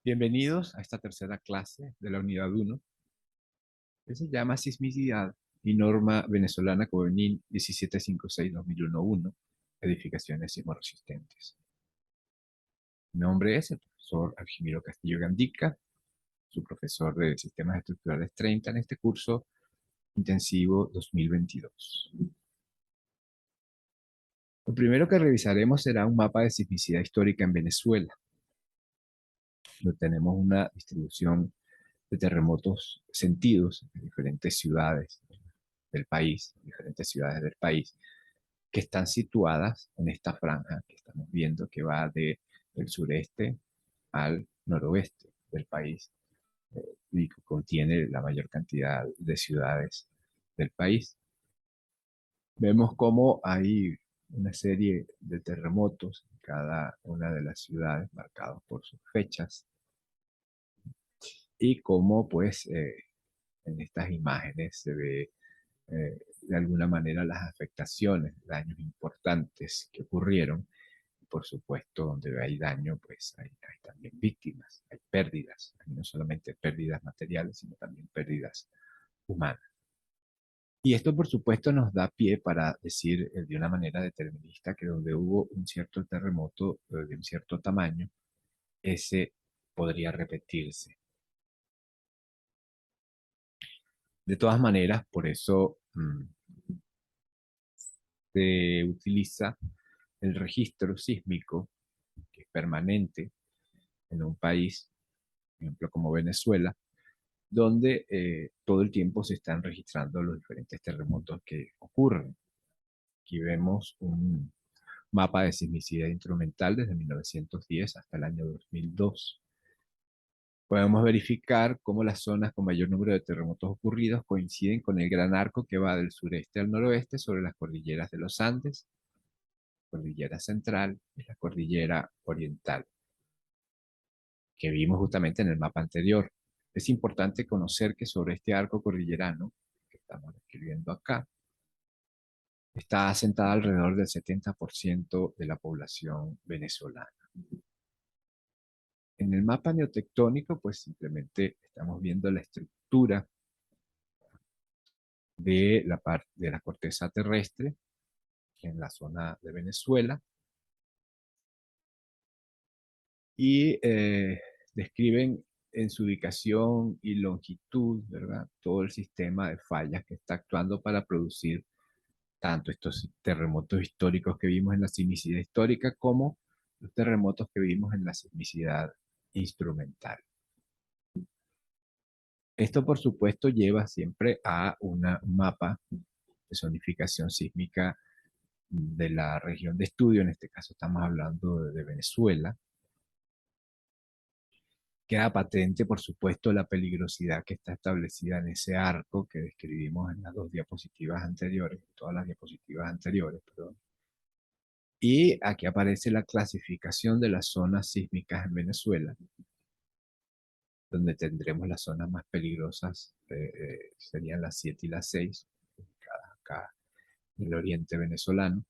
Bienvenidos a esta tercera clase de la unidad 1, que se llama Sismicidad y Norma Venezolana Covenil 1756-2001, Edificaciones Sismoresistentes. Mi nombre es el profesor Argimiro Castillo Gandica, su profesor de Sistemas Estructurales 30 en este curso intensivo 2022. Lo primero que revisaremos será un mapa de sismicidad histórica en Venezuela, donde tenemos una distribución de terremotos sentidos en diferentes ciudades del país, que están situadas en esta franja que estamos viendo que va del sureste al noroeste del país y que contiene la mayor cantidad de ciudades del país. Vemos cómo hay una serie de terremotos en cada una de las ciudades marcados por sus fechas y cómo pues en estas imágenes se ve de alguna manera las afectaciones, daños importantes que ocurrieron. Y por supuesto, donde hay daño, pues hay también víctimas, hay pérdidas, hay no solamente pérdidas materiales, sino también pérdidas humanas. Y esto, por supuesto, nos da pie para decir de una manera determinista que donde hubo un cierto terremoto de un cierto tamaño, ese podría repetirse. De todas maneras, por eso se utiliza el registro sísmico, que es permanente en un país, por ejemplo, como Venezuela, donde todo el tiempo se están registrando los diferentes terremotos que ocurren. Aquí vemos un mapa de sismicidad instrumental desde 1910 hasta el año 2002. Podemos verificar cómo las zonas con mayor número de terremotos ocurridos coinciden con el gran arco que va del sureste al noroeste sobre las cordilleras de los Andes, cordillera central y la cordillera oriental, que vimos justamente en el mapa anterior. Es importante conocer que sobre este arco cordillerano, que estamos describiendo acá, está asentada alrededor del 70% de la población venezolana. En el mapa neotectónico, pues simplemente estamos viendo la estructura de la corteza terrestre en la zona de Venezuela y describen en su ubicación y longitud, ¿verdad? Todo el sistema de fallas que está actuando para producir tanto estos terremotos históricos que vimos en la sismicidad histórica como los terremotos que vimos en la sismicidad instrumental. Esto, por supuesto, lleva siempre a un mapa de zonificación sísmica de la región de estudio, en este caso estamos hablando de Venezuela. Queda patente, por supuesto, la peligrosidad que está establecida en ese arco que describimos en las dos diapositivas anteriores, todas las diapositivas anteriores, perdón. Y aquí aparece la clasificación de las zonas sísmicas en Venezuela, donde tendremos las zonas más peligrosas, serían las 7 y las 6, ubicadas acá en el oriente venezolano.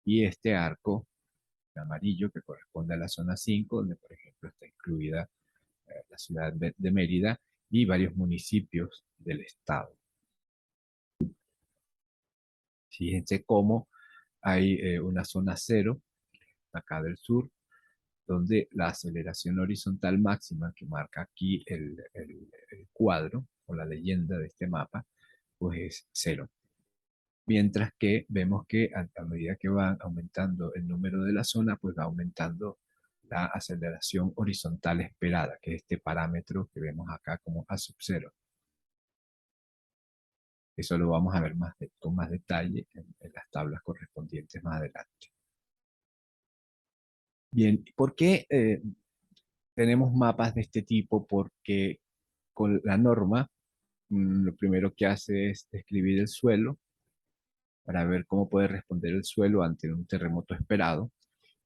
Y este arco en amarillo que corresponde a la zona 5, donde por ejemplo está incluida la ciudad de Mérida y varios municipios del estado. Fíjense cómo hay una zona 0, acá del sur, donde la aceleración horizontal máxima que marca aquí el cuadro o la leyenda de este mapa, pues es 0. Mientras que vemos que a medida que va aumentando el número de la zona, pues va aumentando la aceleración horizontal esperada, que es este parámetro que vemos acá como A sub 0. Eso lo vamos a ver con más detalle en las tablas correspondientes más adelante. Bien, ¿por qué tenemos mapas de este tipo? Porque con la norma, lo primero que hace es describir el suelo para ver cómo puede responder el suelo ante un terremoto esperado,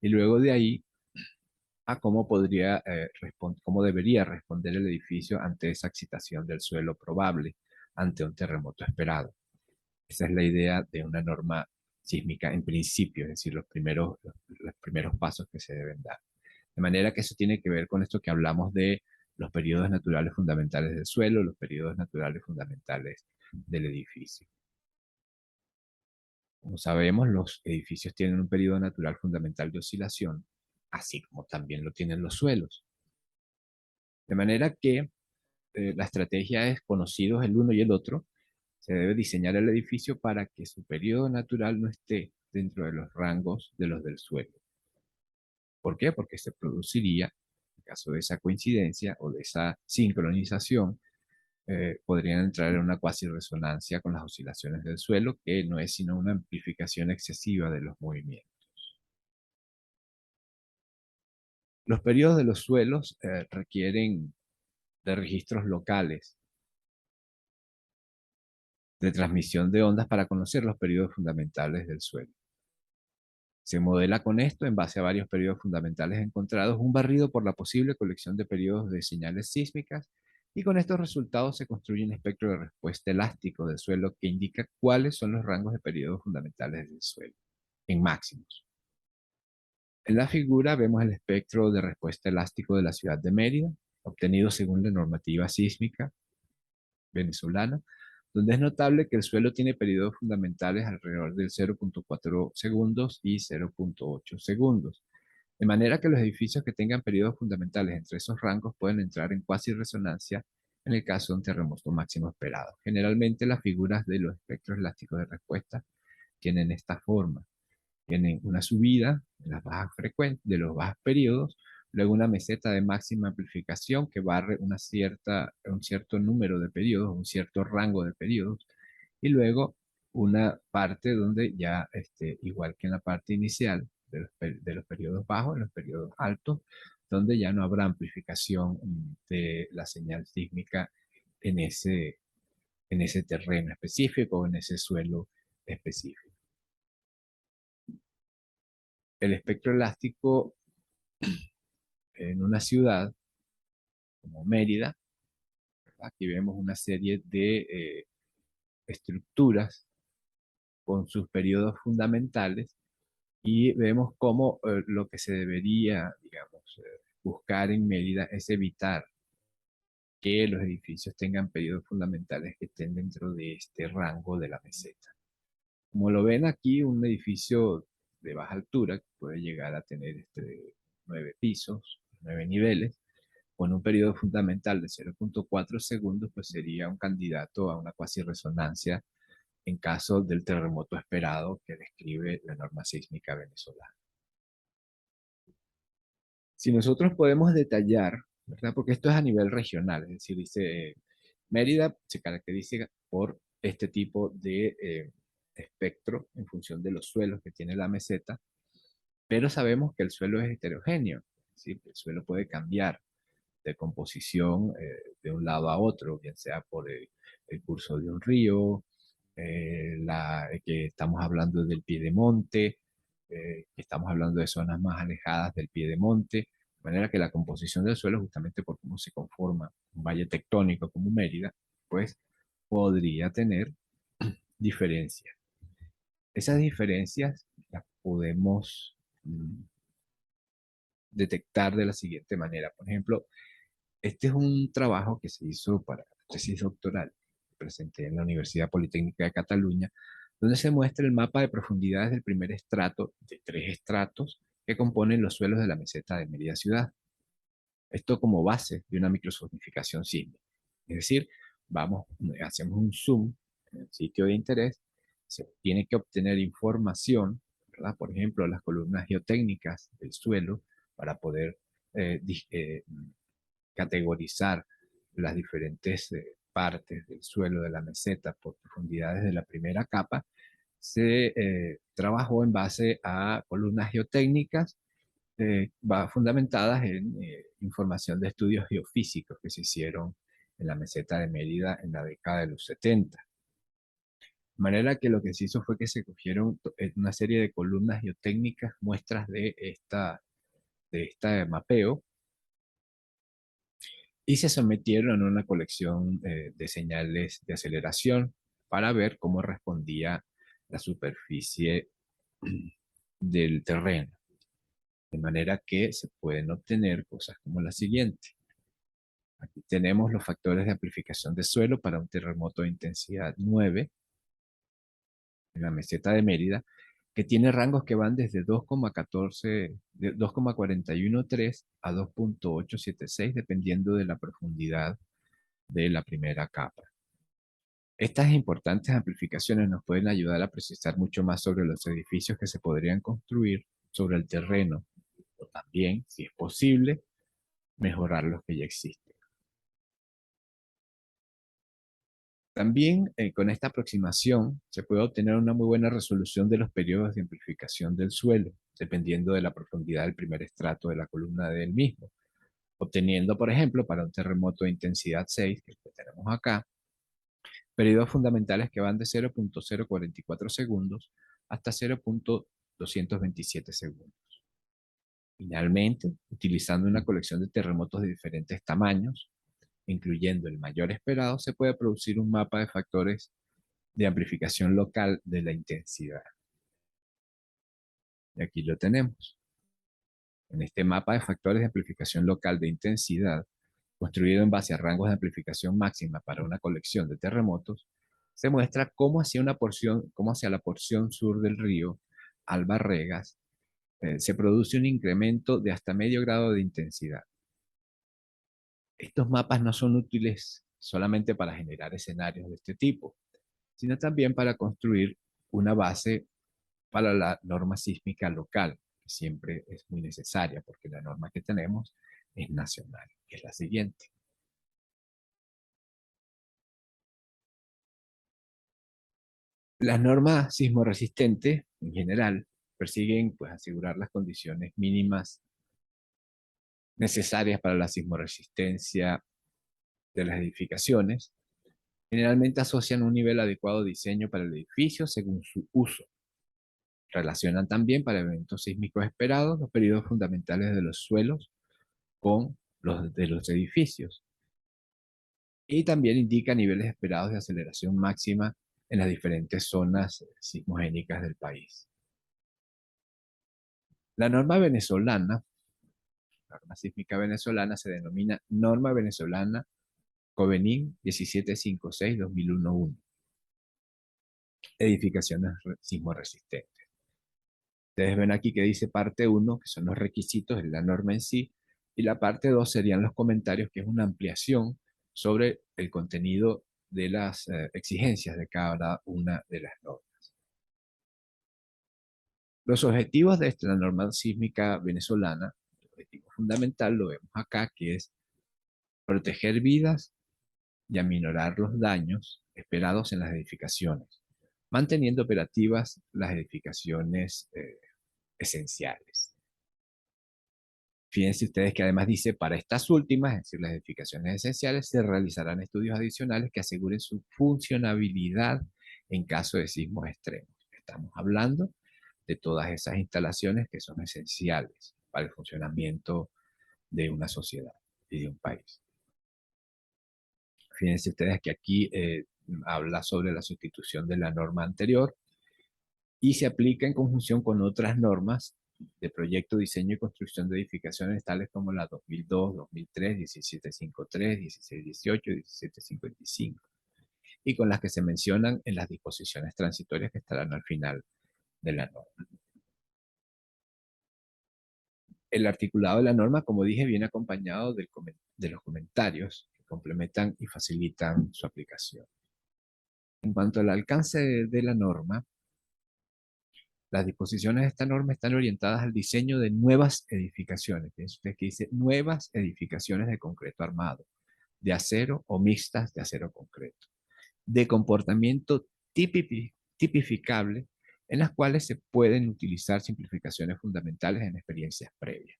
y luego de ahí a cómo debería responder el edificio ante esa excitación del suelo probable ante un terremoto esperado. Esa es la idea de una norma sísmica en principio, es decir, los primeros pasos que se deben dar. De manera que eso tiene que ver con esto que hablamos de los periodos naturales fundamentales del suelo, los periodos naturales fundamentales del edificio. Como sabemos, los edificios tienen un periodo natural fundamental de oscilación, así como también lo tienen los suelos. De manera que la estrategia es, conocidos el uno y el otro, se debe diseñar el edificio para que su periodo natural no esté dentro de los rangos de los del suelo. ¿Por qué? Porque se produciría, en caso de esa coincidencia o de esa sincronización, podrían entrar en una cuasi resonancia con las oscilaciones del suelo, que no es sino una amplificación excesiva de los movimientos. Los periodos de los suelos requieren de registros locales de transmisión de ondas para conocer los periodos fundamentales del suelo. Se modela con esto, en base a varios periodos fundamentales encontrados, un barrido por la posible colección de periodos de señales sísmicas, y con estos resultados se construye un espectro de respuesta elástico del suelo que indica cuáles son los rangos de periodos fundamentales del suelo, en máximos. En la figura vemos el espectro de respuesta elástico de la ciudad de Mérida, obtenido según la normativa sísmica venezolana, donde es notable que el suelo tiene periodos fundamentales alrededor del 0.4 segundos y 0.8 segundos. De manera que los edificios que tengan periodos fundamentales entre esos rangos pueden entrar en cuasi resonancia en el caso de un terremoto máximo esperado. Generalmente las figuras de los espectros elásticos de respuesta tienen esta forma. Tienen una subida de las bajas frecuencias, de los bajos periodos, luego una meseta de máxima amplificación que barre un cierto número de periodos, un cierto rango de periodos, y luego una parte donde ya, igual que en la parte inicial de los periodos bajos, en los periodos altos, donde ya no habrá amplificación de la señal sísmica en en ese terreno específico o en ese suelo específico. El espectro elástico en una ciudad como Mérida, ¿verdad? Aquí vemos una serie de estructuras con sus periodos fundamentales y vemos cómo lo que se debería, digamos, buscar en Mérida es evitar que los edificios tengan periodos fundamentales que estén dentro de este rango de la meseta. Como lo ven aquí, un edificio de baja altura que puede llegar a tener 9 pisos, 9 niveles, con un periodo fundamental de 0.4 segundos, pues sería un candidato a una cuasi resonancia en caso del terremoto esperado que describe la norma sísmica venezolana. Si nosotros podemos detallar, ¿verdad? Porque esto es a nivel regional, es decir, dice, Mérida se caracteriza por este tipo de espectro en función de los suelos que tiene la meseta, pero sabemos que el suelo es heterogéneo, es decir, que el suelo puede cambiar de composición de un lado a otro, bien sea por el curso de un río, que estamos hablando del piedemonte, que estamos hablando de zonas más alejadas del piedemonte, de manera que la composición del suelo, justamente por cómo se conforma un valle tectónico como Mérida, pues podría tener diferencias. Esas diferencias las podemos detectar de la siguiente manera. Por ejemplo, este es un trabajo que se hizo para la tesis doctoral, presenté en la Universidad Politécnica de Cataluña, donde se muestra el mapa de profundidades del primer estrato de 3 estratos que componen los suelos de la meseta de Mérida Ciudad. Esto como base de una microsonificación sísmica. Es decir, hacemos un zoom en el sitio de interés, se tiene que obtener información, ¿verdad? Por ejemplo, las columnas geotécnicas del suelo para poder eh, eh, categorizar las diferentes partes del suelo de la meseta por profundidades de la primera capa, se trabajó en base a columnas geotécnicas fundamentadas en información de estudios geofísicos que se hicieron en la meseta de Mérida en la década de los 70. De manera que lo que se hizo fue que se cogieron una serie de columnas geotécnicas, muestras de este mapeo, y se sometieron a una colección de señales de aceleración para ver cómo respondía la superficie del terreno. De manera que se pueden obtener cosas como la siguiente. Aquí tenemos los factores de amplificación de suelo para un terremoto de intensidad 9 en la meseta de Mérida, que tiene rangos que van desde 2,14, de 2,413 a 2,876, dependiendo de la profundidad de la primera capa. Estas importantes amplificaciones nos pueden ayudar a precisar mucho más sobre los edificios que se podrían construir sobre el terreno, o también, si es posible, mejorar los que ya existen. También con esta aproximación se puede obtener una muy buena resolución de los periodos de amplificación del suelo, dependiendo de la profundidad del primer estrato de la columna del mismo, obteniendo, por ejemplo, para un terremoto de intensidad 6, que es el que tenemos acá, periodos fundamentales que van de 0,044 segundos hasta 0,227 segundos. Finalmente, utilizando una colección de terremotos de diferentes tamaños, incluyendo el mayor esperado, se puede producir un mapa de factores de amplificación local de la intensidad. Y aquí lo tenemos. En este mapa de factores de amplificación local de intensidad, construido en base a rangos de amplificación máxima para una colección de terremotos, se muestra cómo hacia la porción sur del río Albarregas se produce un incremento de hasta medio grado de intensidad. Estos mapas no son útiles solamente para generar escenarios de este tipo, sino también para construir una base para la norma sísmica local, que siempre es muy necesaria porque la norma que tenemos es nacional, que es la siguiente. Las normas sismoresistentes, en general, persiguen pues, asegurar las condiciones mínimas necesarias para la sismoresistencia de las edificaciones. Generalmente asocian un nivel adecuado de diseño para el edificio según su uso. Relacionan también para eventos sísmicos esperados los periodos fundamentales de los suelos con los de los edificios. Y también indica niveles esperados de aceleración máxima en las diferentes zonas sismogénicas del país. La norma sísmica venezolana, se denomina Norma Venezolana Covenin 1756-2011, edificaciones sismoresistentes. Ustedes ven aquí que dice parte 1, que son los requisitos de la norma en sí, y la parte 2 serían los comentarios, que es una ampliación sobre el contenido de las exigencias de cada una de las normas. Los objetivos de esta norma sísmica venezolana, el objetivo fundamental lo vemos acá, que es proteger vidas y aminorar los daños esperados en las edificaciones, manteniendo operativas las edificaciones esenciales. Fíjense ustedes que además dice, para estas últimas, es decir, las edificaciones esenciales, se realizarán estudios adicionales que aseguren su funcionabilidad en caso de sismos extremos. Estamos hablando de todas esas instalaciones que son esenciales para el funcionamiento de una sociedad y de un país. Fíjense ustedes que aquí habla sobre la sustitución de la norma anterior y se aplica en conjunción con otras normas de proyecto, diseño y construcción de edificaciones tales como la 2002, 2003, 1753, 1618 y 1755, y con las que se mencionan en las disposiciones transitorias que estarán al final de la norma. El articulado de la norma, como dije, viene acompañado de los comentarios que complementan y facilitan su aplicación. En cuanto al alcance de la norma, las disposiciones de esta norma están orientadas al diseño de nuevas edificaciones. Fíjense ustedes que dice nuevas edificaciones de concreto armado, de acero o mixtas de acero concreto, de comportamiento tipificable, en las cuales se pueden utilizar simplificaciones fundamentales en experiencias previas.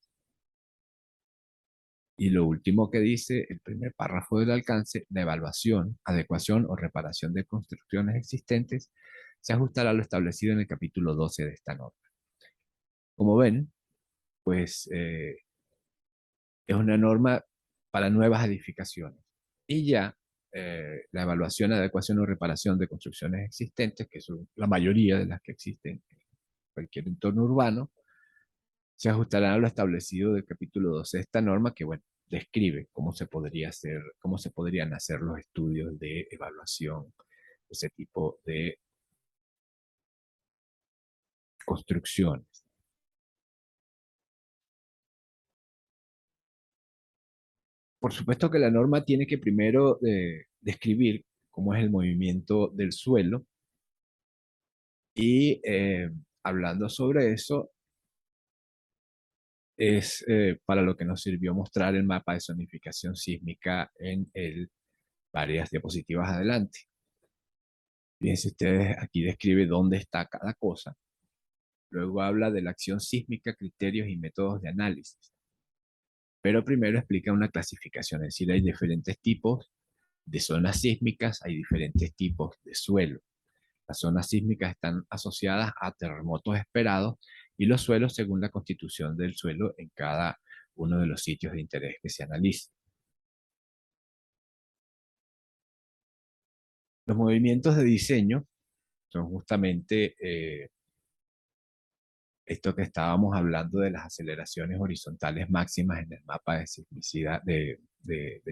Y lo último que dice el primer párrafo del alcance, la evaluación, adecuación o reparación de construcciones existentes se ajustará a lo establecido en el capítulo 12 de esta norma. Como ven, pues es una norma para nuevas edificaciones. Y ya la evaluación, adecuación o reparación de construcciones existentes, que son la mayoría de las que existen en cualquier entorno urbano, se ajustará a lo establecido del capítulo 12 de esta norma que, bueno, describe cómo se podría hacer, cómo se podrían hacer los estudios de evaluación, ese tipo de construcciones. Por supuesto que la norma tiene que primero describir cómo es el movimiento del suelo y hablando sobre eso es para lo que nos sirvió mostrar el mapa de zonificación sísmica en varias diapositivas adelante. Fíjense ustedes, aquí describe dónde está cada cosa. Luego habla de la acción sísmica, criterios y métodos de análisis. Pero primero explica una clasificación, es decir, hay diferentes tipos de zonas sísmicas, hay diferentes tipos de suelo. Las zonas sísmicas están asociadas a terremotos esperados y los suelos según la constitución del suelo en cada uno de los sitios de interés que se analiza. Los movimientos de diseño son justamente esto que estábamos hablando de las aceleraciones horizontales máximas en el mapa de sismicidad de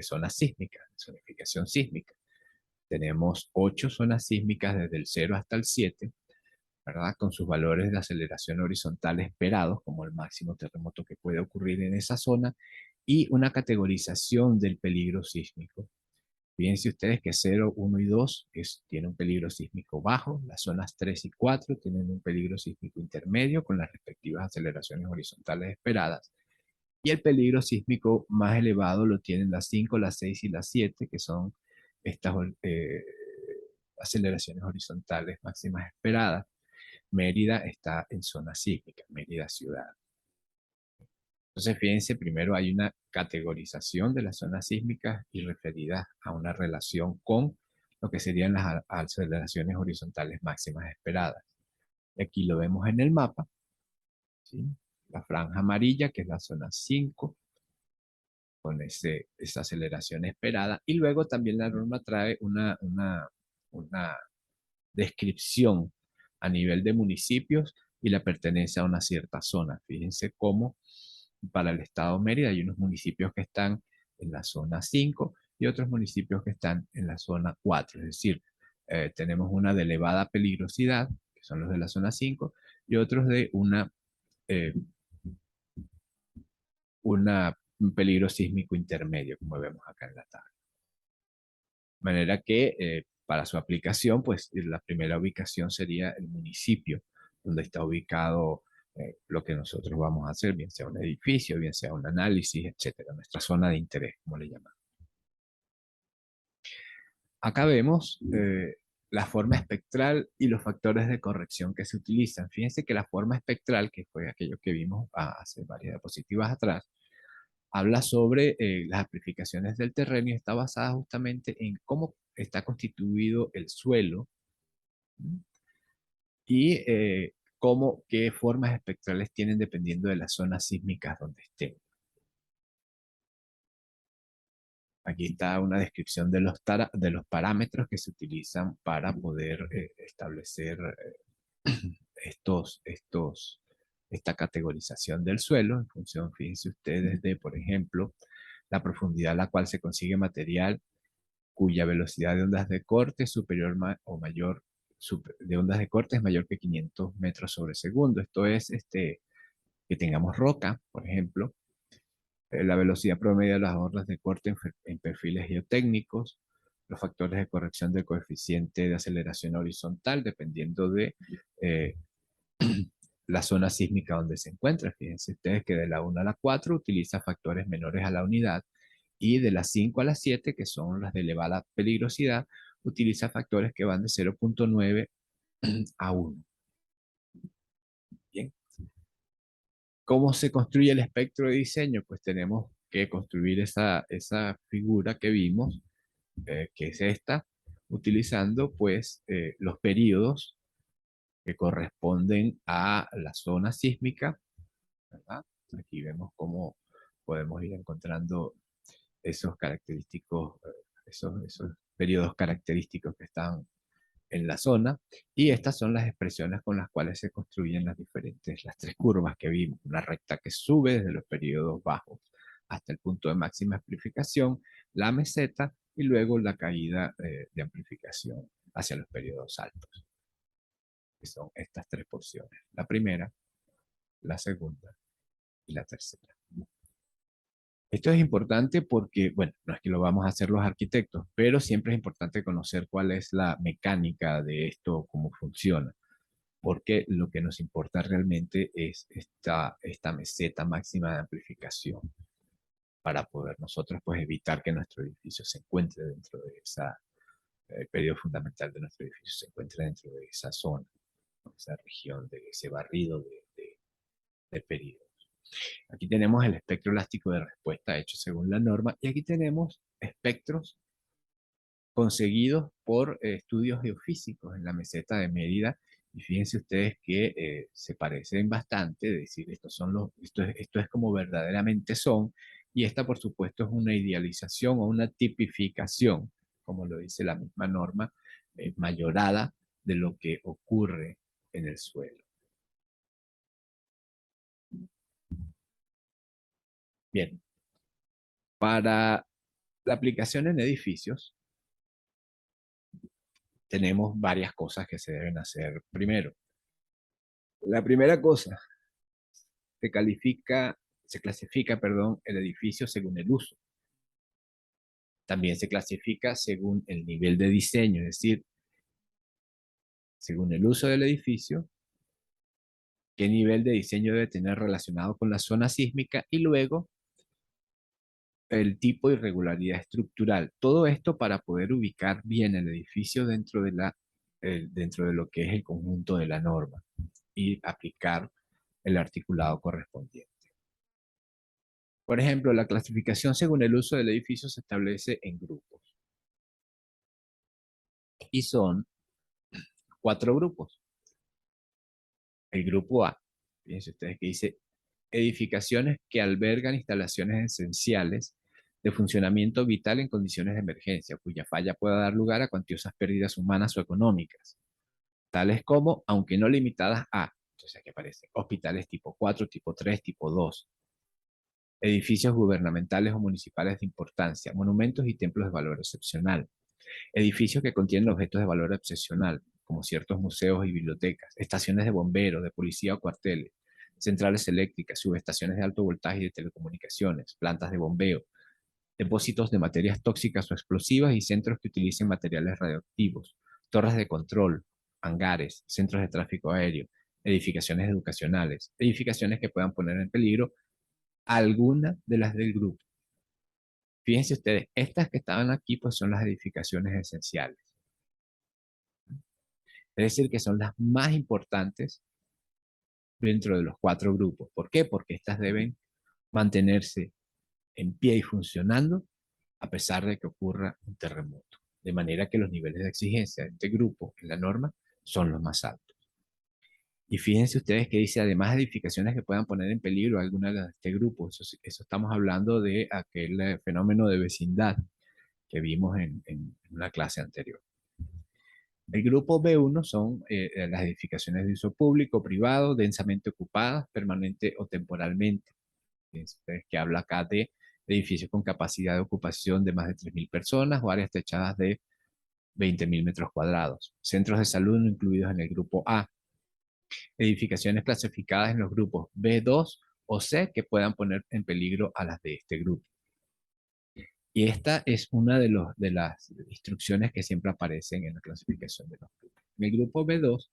zonas sísmicas, de zonificación sísmica. Tenemos 8 zonas sísmicas desde el 0 hasta el 7, ¿verdad? Con sus valores de aceleración horizontal esperados, como el máximo terremoto que puede ocurrir en esa zona, y una categorización del peligro sísmico. Fíjense ustedes que 0, 1 y 2 tiene un peligro sísmico bajo, las zonas 3 y 4 tienen un peligro sísmico intermedio con las respectivas aceleraciones horizontales esperadas, y el peligro sísmico más elevado lo tienen las 5, las 6 y las 7, que son estas aceleraciones horizontales máximas esperadas. Mérida está en zona sísmica, Mérida ciudad. Entonces, fíjense, primero hay una categorización de las zonas sísmicas y referidas a una relación con lo que serían las aceleraciones horizontales máximas esperadas. Y aquí lo vemos en el mapa, ¿sí? La franja amarilla, que es la zona 5, con esa aceleración esperada. Y luego también la norma trae una descripción a nivel de municipios y la pertenencia a una cierta zona. Fíjense cómo para el estado Mérida hay unos municipios que están en la zona 5 y otros municipios que están en la zona 4. Es decir, tenemos una de elevada peligrosidad, que son los de la zona 5, y otros de eh, un peligro sísmico intermedio, como vemos acá en la tabla. De manera que para su aplicación, pues la primera ubicación sería el municipio donde está ubicado lo que nosotros vamos a hacer, bien sea un edificio, bien sea un análisis, etcétera, nuestra zona de interés, como le llamamos. Acá vemos la forma espectral y los factores de corrección que se utilizan. Fíjense que la forma espectral, que fue aquello que vimos hace varias diapositivas atrás, habla sobre las amplificaciones del terreno y está basada justamente en cómo está constituido el suelo, ¿sí? Y qué formas espectrales tienen dependiendo de las zonas sísmicas donde estén. Aquí está una descripción de los parámetros que se utilizan para poder establecer esta categorización del suelo en función, fíjense ustedes, de, por ejemplo, la profundidad a la cual se consigue material cuya velocidad de ondas de corte es superior o mayor de ondas de corte es mayor que 500 metros sobre segundo. Esto es que tengamos roca, por ejemplo, la velocidad promedio de las ondas de corte en perfiles geotécnicos, los factores de corrección del coeficiente de aceleración horizontal, dependiendo de eh, la zona sísmica donde se encuentra. Fíjense ustedes que de la 1 a la 4 utiliza factores menores a la unidad y de las 5 a las 7, que son las de elevada peligrosidad, utiliza factores que van de 0.9 a 1. Bien. ¿Cómo se construye el espectro de diseño? Pues tenemos que construir esa figura que vimos, que es esta, utilizando pues los periodos que corresponden a la zona sísmica, ¿verdad? Aquí vemos cómo podemos ir encontrando esos característicos, esos periodos característicos que están en la zona, y estas son las expresiones con las cuales se construyen las tres curvas que vimos, una recta que sube desde los periodos bajos hasta el punto de máxima amplificación, la meseta, y luego la caída de amplificación hacia los periodos altos, que son estas tres porciones, la primera, la segunda y la tercera. Esto es importante porque, bueno, no es que lo vamos a hacer los arquitectos, pero siempre es importante conocer cuál es la mecánica de esto, cómo funciona, porque lo que nos importa realmente es esta meseta máxima de amplificación para poder nosotros pues evitar que nuestro edificio se encuentre dentro de esa, el periodo fundamental de nuestro edificio se encuentre dentro de esa zona, ¿no? Esa región, de ese barrido de periodo. Aquí tenemos el espectro elástico de respuesta hecho según la norma, y aquí tenemos espectros conseguidos por estudios geofísicos en la meseta de Mérida. Y fíjense ustedes que se parecen bastante, es decir, esto es como verdaderamente son, y esta por supuesto es una idealización o una tipificación, como lo dice la misma norma, mayorada de lo que ocurre en el suelo. Bien, para la aplicación en edificios, tenemos varias cosas que se deben hacer primero. La primera cosa, se clasifica, perdón, el edificio según el uso. También se clasifica según el nivel de diseño, es decir, según el uso del edificio, qué nivel de diseño debe tener relacionado con la zona sísmica, y luego el tipo de irregularidad estructural. Todo esto para poder ubicar bien el edificio dentro de lo que es el conjunto de la norma y aplicar el articulado correspondiente. Por ejemplo, la clasificación según el uso del edificio se establece en grupos, y son 4 grupos. El grupo A, fíjense ustedes que dice edificaciones que albergan instalaciones esenciales de funcionamiento vital en condiciones de emergencia, cuya falla pueda dar lugar a cuantiosas pérdidas humanas o económicas, tales como, aunque no limitadas a, entonces aquí aparece, hospitales tipo 4, tipo 3, tipo 2, edificios gubernamentales o municipales de importancia, monumentos y templos de valor excepcional, edificios que contienen objetos de valor excepcional, como ciertos museos y bibliotecas, estaciones de bomberos, de policía o cuarteles, centrales eléctricas, subestaciones de alto voltaje y de telecomunicaciones, plantas de bombeo, depósitos de materias tóxicas o explosivas y centros que utilicen materiales radioactivos, torres de control, hangares, centros de tráfico aéreo, edificaciones educacionales, edificaciones que puedan poner en peligro alguna de las del grupo. Fíjense ustedes, estas que estaban aquí pues son las edificaciones esenciales. Es decir, que son las más importantes dentro de los 4 grupos. ¿Por qué? Porque estas deben mantenerse en pie y funcionando a pesar de que ocurra un terremoto. De manera que los niveles de exigencia de este grupo en la norma son los más altos. Y fíjense ustedes que dice, además de edificaciones que puedan poner en peligro alguna de este grupo. Eso estamos hablando de aquel fenómeno de vecindad que vimos en una clase anterior. El grupo B1 son las edificaciones de uso público, privado, densamente ocupadas, permanente o temporalmente. Que habla acá de edificios con capacidad de ocupación de más de 3.000 personas o áreas techadas de 20.000 metros cuadrados. Centros de salud no incluidos en el grupo A. Edificaciones clasificadas en los grupos B2 o C que puedan poner en peligro a las de este grupo. Y esta es una de las instrucciones que siempre aparecen en la clasificación de los grupos. En el grupo B2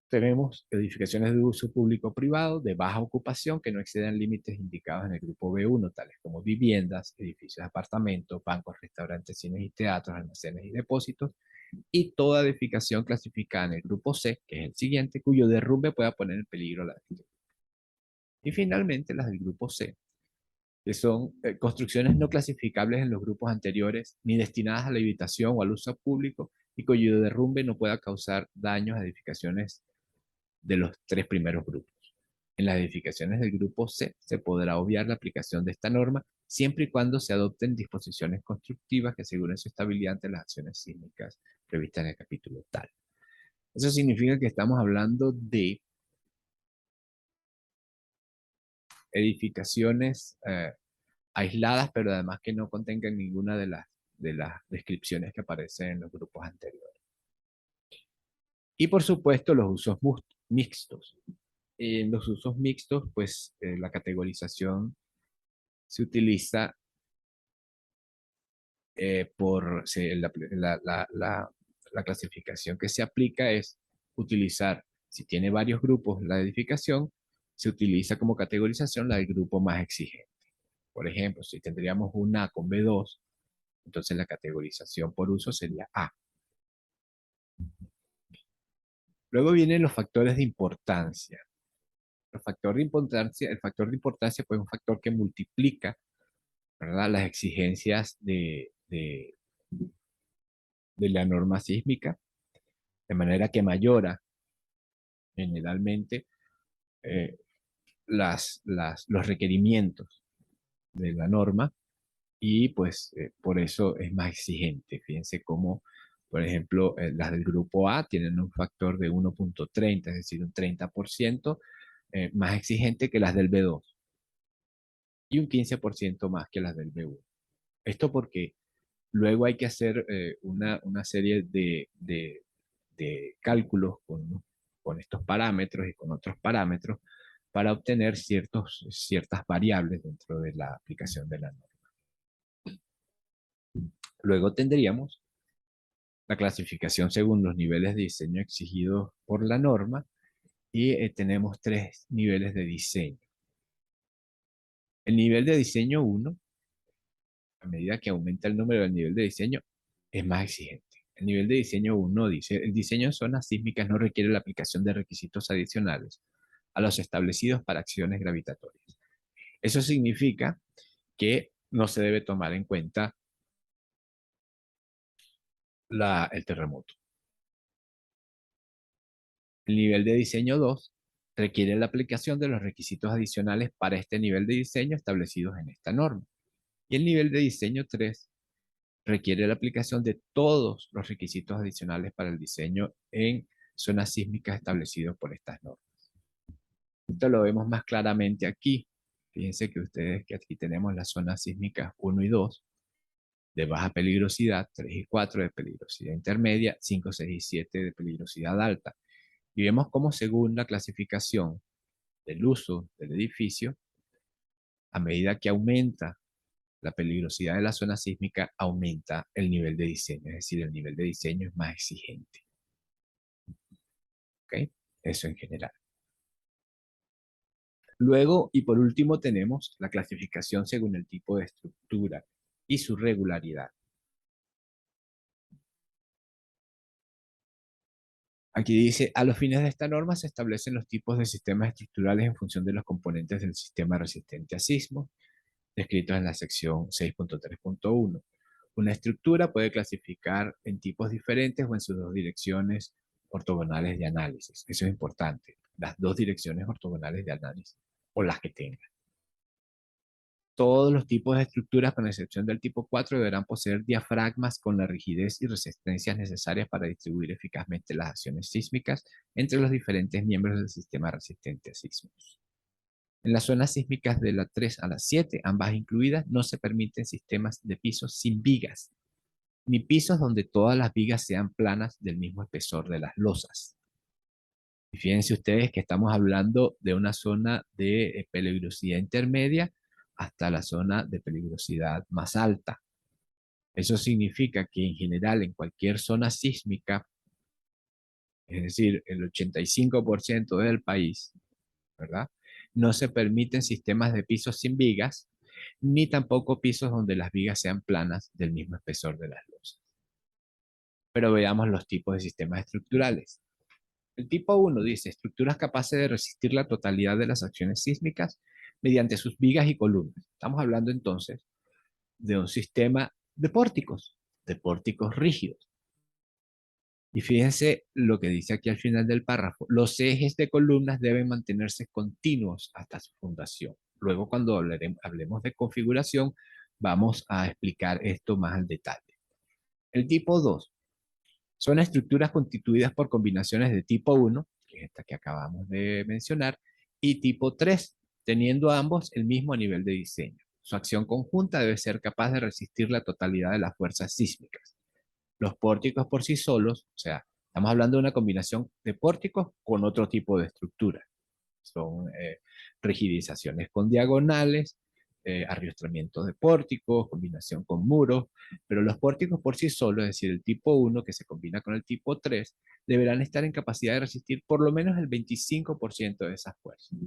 tenemos edificaciones de uso público-privado de baja ocupación que no excedan límites indicados en el grupo B1, tales como viviendas, edificios de apartamentos, bancos, restaurantes, cines y teatros, almacenes y depósitos, y toda edificación clasificada en el grupo C, que es el siguiente, cuyo derrumbe pueda poner en peligro la arquitectura. Y finalmente las del grupo C, que son construcciones no clasificables en los grupos anteriores, ni destinadas a la habitación o al uso público, y cuyo derrumbe no pueda causar daños a edificaciones de los 3 primeros grupos. En las edificaciones del grupo C se podrá obviar la aplicación de esta norma siempre y cuando se adopten disposiciones constructivas que aseguren su estabilidad ante las acciones sísmicas prevista en el capítulo tal. Eso significa que estamos hablando de edificaciones aisladas, pero además que no contengan ninguna de las descripciones que aparecen en los grupos anteriores. Y por supuesto los usos mixtos. En los usos mixtos, pues la categorización se utiliza la clasificación que se aplica es utilizar, si tiene varios grupos la edificación, se utiliza como categorización la del grupo más exigente. Por ejemplo, si tendríamos un A con B2, entonces la categorización por uso sería A. Luego vienen los factores de importancia. El factor de importancia pues, es un factor que multiplica, ¿verdad?, las exigencias de la norma sísmica, de manera que mayora generalmente eh, los requerimientos de la norma y pues por eso es más exigente. Fíjense cómo, por ejemplo, las del grupo A tienen un factor de 1.30, es decir, un 30% más exigente que las del B2 y un 15% más que las del B1. Esto porque luego hay que hacer una serie de cálculos con estos parámetros y con otros parámetros para obtener ciertas variables dentro de la aplicación de la norma. Luego tendríamos la clasificación según los niveles de diseño exigidos por la norma y tenemos tres niveles de diseño. El nivel de diseño 1, a medida que aumenta el número del nivel de diseño, es más exigente. El nivel de diseño 1 dice, el diseño en zonas sísmicas no requiere la aplicación de requisitos adicionales a los establecidos para acciones gravitatorias. Eso significa que no se debe tomar en cuenta el terremoto. El nivel de diseño 2 requiere la aplicación de los requisitos adicionales para este nivel de diseño establecidos en esta norma. Y el nivel de diseño 3 requiere la aplicación de todos los requisitos adicionales para el diseño en zonas sísmicas establecidos por estas normas. Esto lo vemos más claramente aquí. Fíjense que ustedes que aquí tenemos las zonas sísmicas 1 y 2 de baja peligrosidad, 3 y 4 de peligrosidad intermedia, 5, 6 y 7 de peligrosidad alta. Y vemos cómo según la clasificación del uso del edificio, a medida que aumenta la peligrosidad de la zona sísmica, aumenta el nivel de diseño, es decir, el nivel de diseño es más exigente. ¿Ok? Eso en general. Luego, y por último, tenemos la clasificación según el tipo de estructura y su regularidad. Aquí dice, a los fines de esta norma se establecen los tipos de sistemas estructurales en función de los componentes del sistema resistente a sismos, descritos en la sección 6.3.1. Una estructura puede clasificar en tipos diferentes o en sus dos direcciones ortogonales de análisis. Eso es importante, las dos direcciones ortogonales de análisis, o las que tengan. Todos los tipos de estructuras, con excepción del tipo 4, deberán poseer diafragmas con la rigidez y resistencias necesarias para distribuir eficazmente las acciones sísmicas entre los diferentes miembros del sistema resistente a sismos. En las zonas sísmicas de la 3 a la 7, ambas incluidas, no se permiten sistemas de pisos sin vigas, ni pisos donde todas las vigas sean planas del mismo espesor de las losas. Y fíjense ustedes que estamos hablando de una zona de peligrosidad intermedia hasta la zona de peligrosidad más alta. Eso significa que en general en cualquier zona sísmica, es decir, el 85% del país, ¿verdad?, no se permiten sistemas de pisos sin vigas, ni tampoco pisos donde las vigas sean planas del mismo espesor de las losas. Pero veamos los tipos de sistemas estructurales. El tipo 1 dice estructuras capaces de resistir la totalidad de las acciones sísmicas mediante sus vigas y columnas. Estamos hablando entonces de un sistema de pórticos rígidos. Y fíjense lo que dice aquí al final del párrafo. Los ejes de columnas deben mantenerse continuos hasta su fundación. Luego, cuando hablemos de configuración, vamos a explicar esto más al detalle. El tipo 2 Son estructuras constituidas por combinaciones de tipo 1, que es esta que acabamos de mencionar, y tipo 3, teniendo ambos el mismo nivel de diseño. Su acción conjunta debe ser capaz de resistir la totalidad de las fuerzas sísmicas. Los pórticos por sí solos, o sea, estamos hablando de una combinación de pórticos con otro tipo de estructura. Son rigidizaciones con diagonales, arriostramientos de pórticos, combinación con muros, pero los pórticos por sí solos, es decir, el tipo 1 que se combina con el tipo 3, deberán estar en capacidad de resistir por lo menos el 25% de esas fuerzas.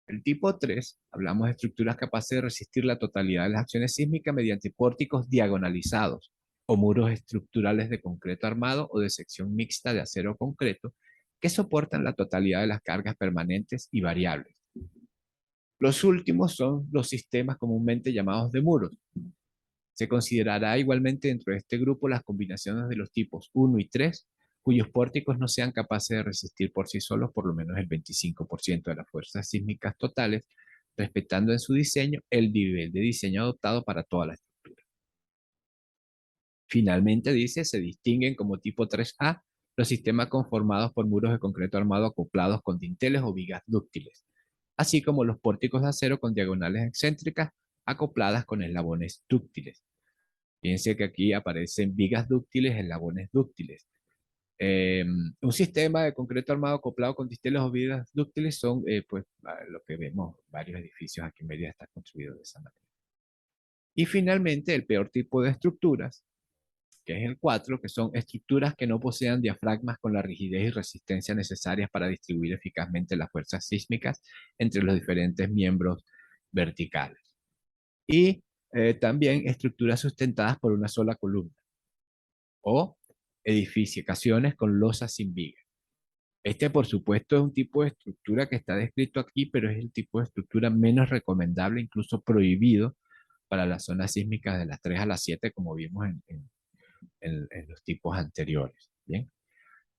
El tipo 3, hablamos de estructuras capaces de resistir la totalidad de las acciones sísmicas mediante pórticos diagonalizados o muros estructurales de concreto armado o de sección mixta de acero concreto que soportan la totalidad de las cargas permanentes y variables. Los últimos son los sistemas comúnmente llamados de muros. Se considerará igualmente dentro de este grupo las combinaciones de los tipos 1 y 3, cuyos pórticos no sean capaces de resistir por sí solos por lo menos el 25% de las fuerzas sísmicas totales, respetando en su diseño el nivel de diseño adoptado para toda la estructura. Finalmente, dice, se distinguen como tipo 3A los sistemas conformados por muros de concreto armado acoplados con dinteles o vigas dúctiles, así como los pórticos de acero con diagonales excéntricas acopladas con eslabones dúctiles. Fíjense que aquí aparecen vigas dúctiles, eslabones dúctiles. Un sistema de concreto armado acoplado con dinteles o vigas dúctiles son, pues, lo que vemos, varios edificios aquí en Mérida están construidos de esa manera. Y finalmente, el peor tipo de estructuras, que es el 4, que son estructuras que no posean diafragmas con la rigidez y resistencia necesarias para distribuir eficazmente las fuerzas sísmicas entre los diferentes miembros verticales. Y también estructuras sustentadas por una sola columna o edificaciones con losas sin vigas. Este, por supuesto, es un tipo de estructura que está descrito aquí, pero es el tipo de estructura menos recomendable, incluso prohibido para las zonas sísmicas de las 3 a las 7, como vimos en los tipos anteriores. Bien,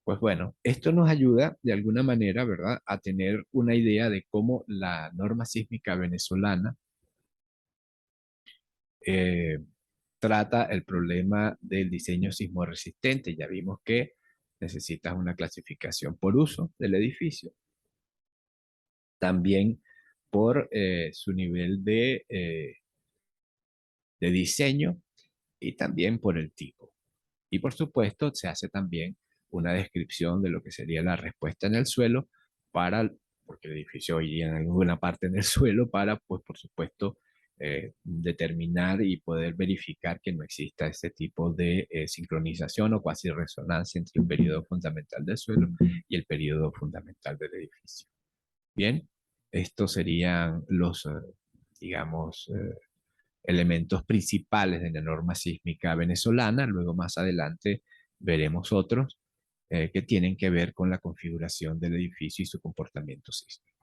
pues bueno, esto nos ayuda de alguna manera, ¿verdad?, a tener una idea de cómo la norma sísmica venezolana eh, trata el problema del diseño sismo resistente. Ya vimos que necesitas una clasificación por uso del edificio, también por su nivel de diseño y también por el tipo. Y por supuesto, se hace también una descripción de lo que sería la respuesta en el suelo para, porque el edificio iría en alguna parte en el suelo para, pues por supuesto, determinar y poder verificar que no exista este tipo de sincronización o cuasi resonancia entre el periodo fundamental del suelo y el periodo fundamental del edificio. Bien, estos serían los, digamos, elementos principales de la norma sísmica venezolana. Luego más adelante veremos otros que tienen que ver con la configuración del edificio y su comportamiento sísmico.